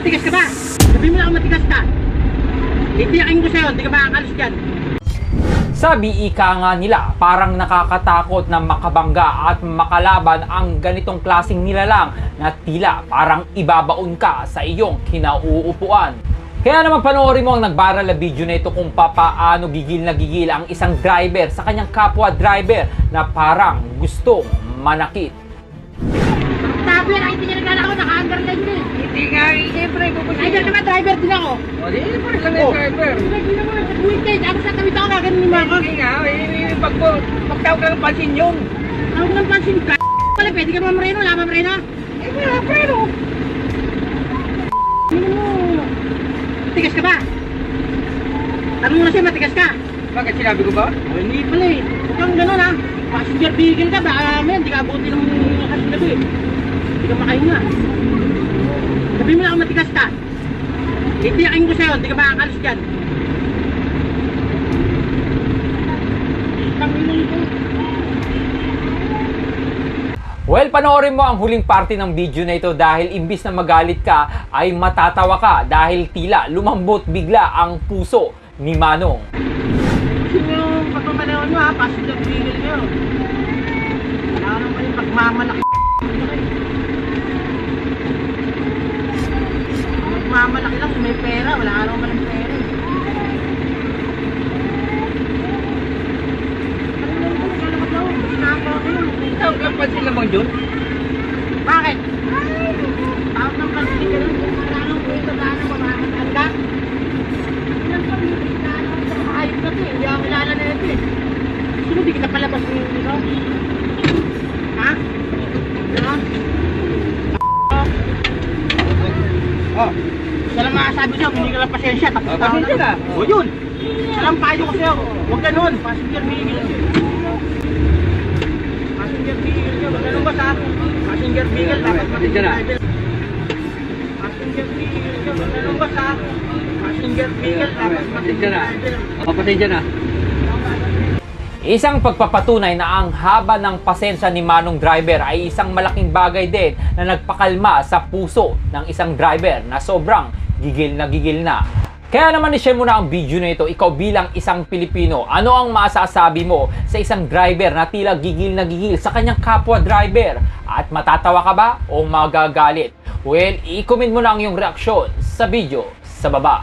Matigas ka ba? Sabihin mo na kung matigas ka. Itiyakin ko sa'yo, hindi ka makakalis dyan. Sabi ika nga nila, parang nakakatakot na makabangga at makalaban ang ganitong klaseng nilalang na tila parang ibabaon ka sa iyong kinauupuan. Kaya naman panoorin mo ang nag-viral na video na ito kung papaano gigil na gigil ang isang driver sa kanyang kapwa driver na parang gustong manakit. Sabi na, hindi niya naglalako, naka-underline din. Hindi nga, siyempre, Driver ka ba? Driver din ako. O, di, siyempre lang yung driver. Hindi naman, sa weekend, ako sa tawid ako, gaganin mo ako. Hindi nga, pagtawag ka ng pansin yun. Tawag ng pansin ka. Pala, pwede ka mamreno, wala mamreno. Eh, wala, pero. Hindi mo. Matigas ka ba? Tanong mo na siya, matigas ka. Bakit sinabi ko ba? Oh, hindi pala eh. Huwag kang gano'n ha. Passenger vehicle ka, baka hindi ka abuti ng kasi gabi. Hindi ka makahinga. Sabihin mo na kung matigas ka. Itiyakin ko sa'yo, hindi ka makakalis dyan. Tanginan ko. Well, panoorin mo ang huling parte ng video na ito dahil imbis na magalit ka ay matatawa ka dahil tila lumambot bigla ang puso ni Manong. Gusto yung pagmamanahon mo ha, passenger vehicle nyo. Wala naman yung pagmamalaki. Pagmamalaki lang, may pera, wala naman ng pera. Tawag ng pansin lamang yun. Bakit? Tawag ng pansin ka lang. Wala nang kwento na ano, mamamataan ka. Ilan pa yung ayos na ito eh. Hindi ako kilala na ito eh. Sino di kita palabas mo yung ito? Ha? Ano? Oh, isa lang makasabi sa'yo, hindi ka lang pasensya. Tapos Pasensya ka. O yun. Isa lang payo ko sa'yo. Huwag ganun. Passenger vehicle. Passenger vehicle nyo. Huwag ganun ba sa passenger vehicle? Dapat Pasensya na. Passenger vehicle nyo. Huwag ganun ba sa passenger vehicle? Dapat Pasensya na. O, pasensya na. Isang pagpapatunay na ang haba ng pasensya ni Manong driver ay isang malaking bagay din na nagpakalma sa puso ng isang driver na sobrang gigil na. Kaya naman i-share mo na ang video na ito, ikaw bilang isang Pilipino. Ano ang masasabi mo sa isang driver na tila gigil na gigil sa kanyang kapwa driver? At matatawa ka ba o magagalit? Well, i-comment mo na ang iyong reaksyon sa video sa baba.